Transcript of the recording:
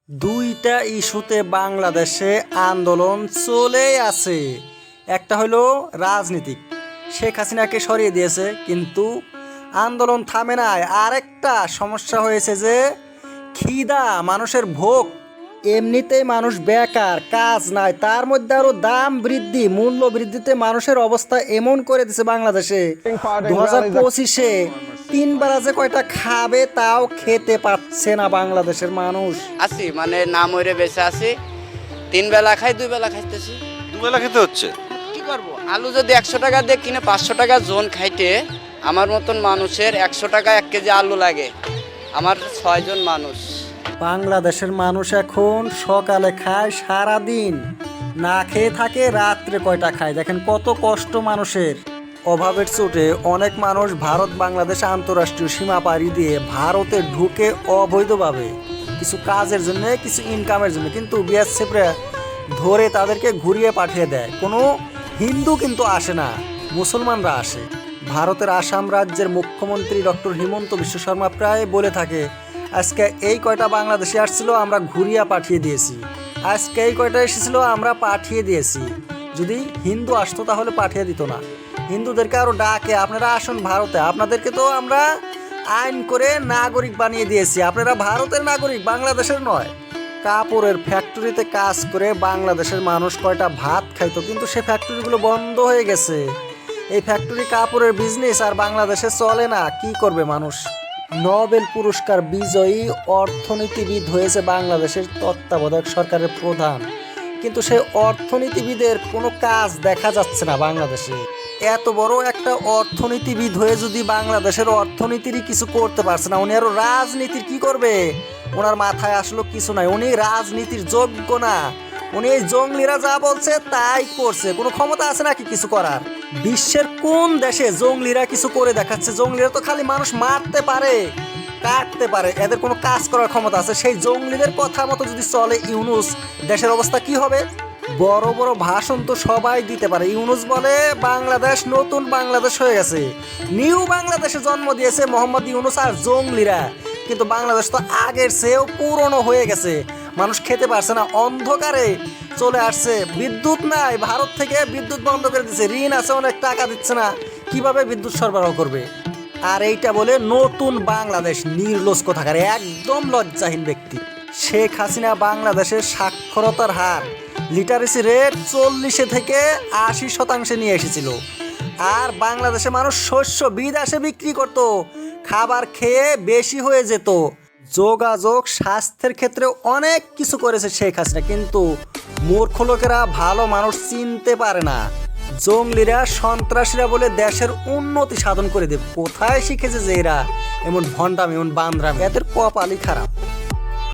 দুইটা ইস্যুতে বাংলাদেশে আন্দোলন চলেই আছে। একটা হলো রাজনীতিক, শেখ হাসিনাকে সরিয়ে দিয়েছে কিন্তু আন্দোলন থামে নাই। আরেকটা সমস্যা হয়েছে যে খিদা, মানুষের ভোগ। এমনিতেই মানুষ বেকার, কাজ নাই, তার মধ্যে আরো দাম বৃদ্ধি, মূল্য বৃদ্ধিতে মানুষের অবস্থা এমন করে দিছে বাংলাদেশে 2025-এ 3 বেলা যে কয়টা খাবে তাও খেতে পাচ্ছে না বাংলাদেশের মানুষ। আছি মানে না মরে বেঁচে আছি। 3 বেলা খাই, 2 বেলা খাইতেছি। দুবেলা খেতে হচ্ছে। কি করবো? আলু যদি 100 টাকা দিয়ে কিনে 500 টাকা জোন খাইতে, আমার মতন মানুষের 100 টাকা 1 কেজি আলু লাগে। আমার 6 জন মানুষ। বাংলাদেশের মানুষ এখন সকালে খায় সারাদিন, না খেয়ে থাকে রাত্রে কয়টা খায়। দেখেন কত কষ্ট মানুষের। অভাবের চোটে অনেক মানুষ ভারত বাংলাদেশ আন্তঃরাষ্ট্রীয় সীমা পাড়ি দিয়ে ভারতে ঢুকে অবৈধভাবে কিছু কাজের জন্য, কিছু ইনকামের জন্য, কিন্তু বিএসএফরা ধরে তাদেরকে ঘুরিয়ে পাঠিয়ে দেয়। কোনো হিন্দু কিন্তু আসে না, মুসলমানরা আসে। ভারতের আসাম রাজ্যের মুখ্যমন্ত্রী ডক্টর হিমন্ত বিশ্ব শর্মা প্রায় বলে থাকে, আজকে এই কয়টা বাংলাদেশি আসছিল আমরা ঘুরিয়ে পাঠিয়ে দিয়েছি, আজকে এই কয়টা এসেছিল আমরা পাঠিয়ে দিয়েছি। যদি হিন্দু আসতো তাহলে পাঠিয়ে দিত না। হিন্দুদেরকে আরও ডাকে, আপনারা আসুন ভারতে, আপনাদেরকে তো আমরা আইন করে নাগরিক বানিয়ে দিয়েছি, আপনারা ভারতের নাগরিক, বাংলাদেশের নয়। কাপড়ের ফ্যাক্টরিতে কাজ করে বাংলাদেশের মানুষ কয়টা ভাত খাইতো, কিন্তু সে ফ্যাক্টরিগুলো বন্ধ হয়ে গেছে। এই ফ্যাক্টরি কাপড়ের বিজনেস আর বাংলাদেশে চলে না, কি করবে মানুষ? নোবেল পুরস্কার বিজয়ী অর্থনীতিবিদ হয়েছে বাংলাদেশের তত্ত্বাবধায়ক সরকারের প্রধান, কিন্তু সেই অর্থনীতিবিদের কোনো কাজ দেখা যাচ্ছে না বাংলাদেশে। এত বড় একটা অর্থনীতিবিদ হয়ে যদি বাংলাদেশের অর্থনীতিরই কিছু করতে পারছে না, উনি আরো রাজনীতির কি করবে? ওনার মাথায় আসলো কিছু নাই, উনি রাজনীতির যোগ্য না। উনি এই জঙ্গলিরা যা বলছে তাই করছে, কোনো ক্ষমতা আছে নাকি কিছু করার? বিশ্বের কোন দেশে জঙ্গলিরা কিছু করে দেখাচ্ছে? জঙ্গলিরা তো খালি মানুষ মারতে পারে, কাটতে পারে, এদের কোনো কাজ করার ক্ষমতা আছে? সেই জঙ্গলিদের কথা মতো যদি চলে ইউনূস, দেশের অবস্থা কি হবে? বড় বড় ভাষণ তো সবাই দিতে পারে। ইউনূস বলে বাংলাদেশ নতুন বাংলাদেশ হয়ে গেছে, নিউ বাংলাদেশে জন্ম দিয়েছে মোহাম্মদ ইউনূস আর জঙ্গলিরা, কিন্তু বাংলাদেশ তো আগের চেয়েও পুরনো হয়ে গেছে। মানুষ খেতে পারছে না, অন্ধকারে চলে আসছে। বিদ্যুৎ নাই, ভারত থেকে বিদ্যুৎ বন্ধ করে দিচ্ছে, ঋণ আছে অনেক, টাকা দিচ্ছে না, কিভাবে বিদ্যুৎ সরবরাহ করবে? আর এইটা বলে নতুন বাংলাদেশ, নির্লজ্জ কোথাকার, একদম লজ্জাহীন ব্যক্তি। শেখ হাসিনা বাংলাদেশের সাক্ষরতার হার, লিটারেসি রেট 40 থেকে 80% নিয়ে এসেছিল। আর বাংলাদেশে মানুষ শস্য বিদেশে বিক্রি করত, খাবার খেয়ে বেশি হয়ে যেত। যোগাযোগ, স্বাস্থ্যের ক্ষেত্রে অনেক কিছু করেছে শেখ হাসিনা, কিন্তু মূর্খ লোকেরা ভালো মানুষ চিনতে পারে না। জঙ্গলিরা, সন্ত্রাসীরা বলে দেশের উন্নতি সাধন করে দেবে। কোথায় শিখেছে যে এরা এমন ভণ্ডামি, এমন বান্দরামি? এদের কপালই খারাপ।